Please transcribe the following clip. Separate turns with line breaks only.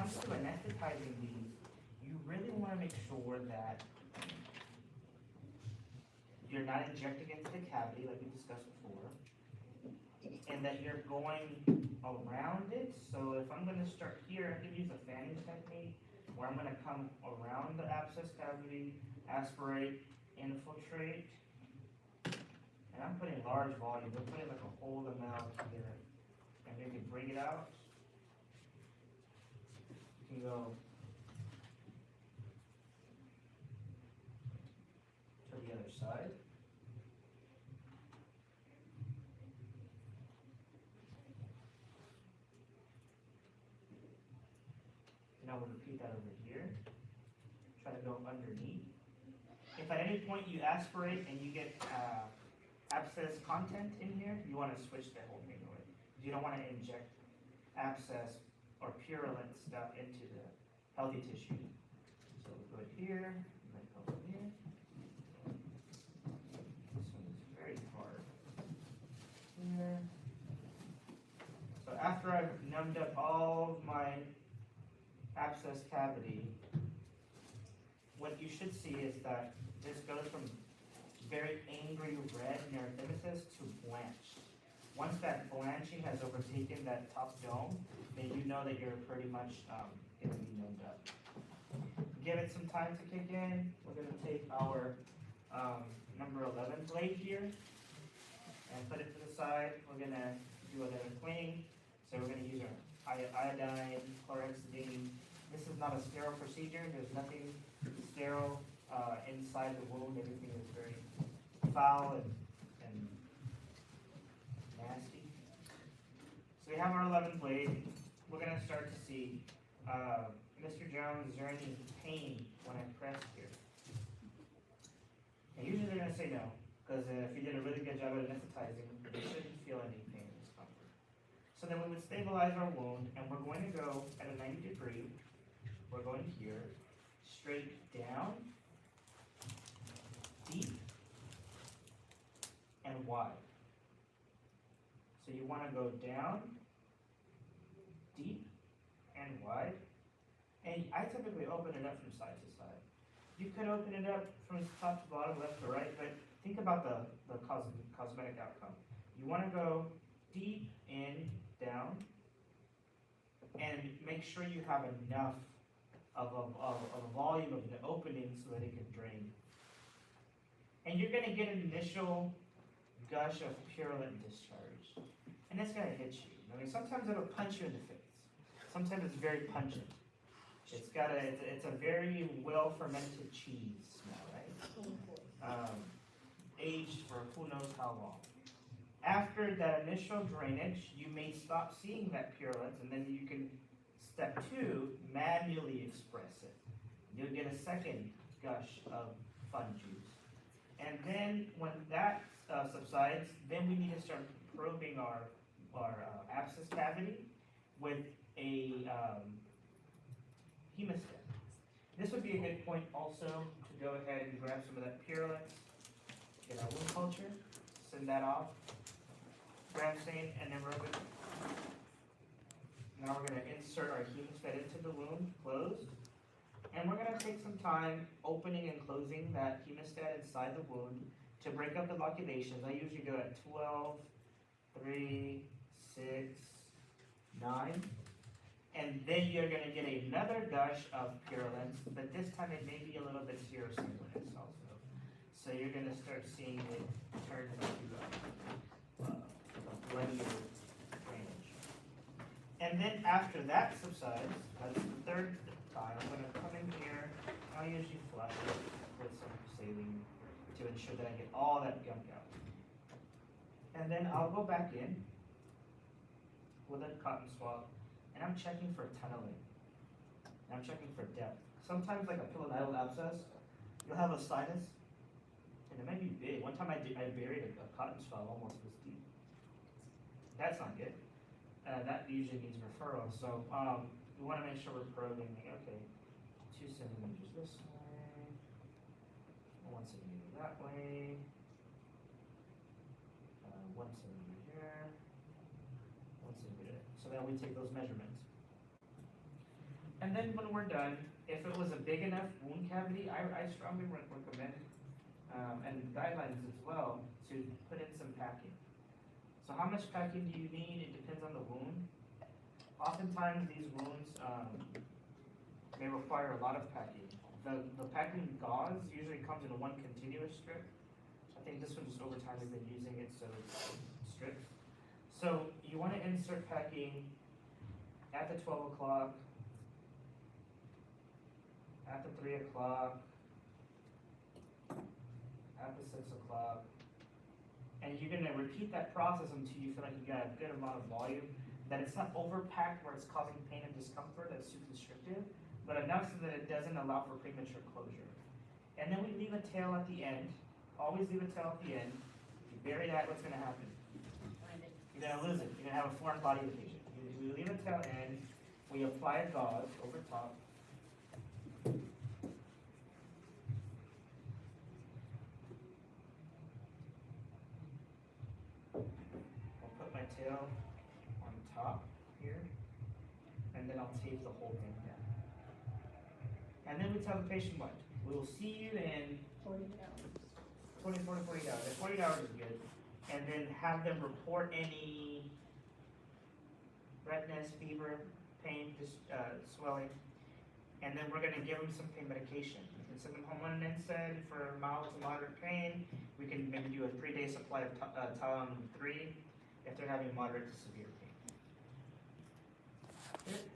comes to anesthetizing these, you really want to make sure that you're not injecting into the cavity like we discussed before, and that you're going around it. So if I'm going to start here, I can use a fanning technique where I'm going to come around the abscess cavity, aspirate, infiltrate, and I'm putting large volumes. I'm putting like a whole amount here, and maybe bring it out. You can go to the other side. And I will repeat that over here. Try to go underneath. If at any point you aspirate and you get abscess content in here, you want to switch the whole thing away. You don't want to inject abscess or purulent stuff into the healthy tissue. So we go here, and then go here. This one is very hard. Here. So after I've numbed up all of my abscess cavity, what you should see is that this goes from very angry red erythematous to blanched. Once that blanching has overtaken that top dome, then you know that you're pretty much going to be numbed up. Give it some time to kick in. We're going to take our number 11 blade here and put it to the side. We're going to do another cleaning. So we're going to use our iodine, chlorhexidine. This is not a sterile procedure. There's nothing sterile inside the wound. Everything is very foul and nasty. So we have our 11 blade. We're going to start to see, Mr. Jones, is there any pain when I press here? And usually they're going to say no, because if you did a really good job at anesthetizing, you shouldn't feel any pain or discomfort. So then we would stabilize our wound, and we're going to go at a 90 degree. We're going here, straight down, deep, and wide. So you want to go down, deep, and wide. And I typically open it up from side to side. You could open it up from top to bottom, left to right, but think about the cosmetic outcome. You want to go deep, in, down, and make sure you have enough of a volume of the opening so that it can drain. And you're going to get an initial gush of purulent discharge. And it's going to hit you. I mean, sometimes it'll punch you in the face. Sometimes it's very pungent. It's a very well fermented cheese smell, right? Aged for who knows how long. After that initial drainage, you may stop seeing that purulence, and then you can, step 2, manually express it. You'll get a second gush of fun juice. And then when that subsides, then we need to start probing our abscess cavity with a hemostat. This would be a good point also to go ahead and grab some of that purulence, get our wound culture, send that off, gram stain, and then rub it. Now we're going to insert our hemostat into the wound, closed. And we're going to take some time opening and closing that hemostat inside the wound to break up the loculations. I usually go at 12, 3, 6, 9. And then you're going to get another gush of purulence, but this time it may be a little bit serosanguinous also. So you're going to start seeing it turn into bloodier drainage. And then after that subsides, that's the third time, I'm going to come in here. I'll usually flush it with some saline to ensure that I get all that gunk out. And then I'll go back in with a cotton swab, and I'm checking for tunneling. And I'm checking for depth. Sometimes, like a pilonidal abscess, you'll have a sinus, and it might be big. One time I buried a cotton swab almost this deep. That's not good. That usually means referral. So we want to make sure we're probing. Okay, 2 centimeters this way, 1 centimeter that way, 1 centimeter here, 1 centimeter. So then we take those measurements. And then when we're done, if it was a big enough wound cavity, I strongly recommend, and guidelines as well, to put in some packing. So how much packing do you need? It depends on the wound. Oftentimes these wounds may require a lot of packing. The packing gauze usually comes in one continuous strip. I think this one just over time we've been using it, so it's strips. So you want to insert packing at the 12 o'clock, at the 3 o'clock, at the 6 o'clock. And you're gonna repeat that process until you feel like you got a good amount of volume, that it's not overpacked where it's causing pain and discomfort, that's too constrictive, but enough so that it doesn't allow for premature closure. And then we leave a tail at the end, always leave a tail at the end. If you bury that, what's gonna happen? You're gonna lose it, you're gonna have a foreign body adhesion. We leave a tail in, we apply a gauze over top. I'll put my tail on top here, and then I'll tape the whole thing down. And then we tell the patient what? We will see you in
40 hours.
24 to 48 hours. 48 hours is good. And then have them report any redness, fever, pain, swelling. And then we're gonna give them some pain medication. We can send them home on an NSAID for mild to moderate pain. We can maybe do a 3-day supply of Tylenol 3 if they're having moderate to severe pain. Good.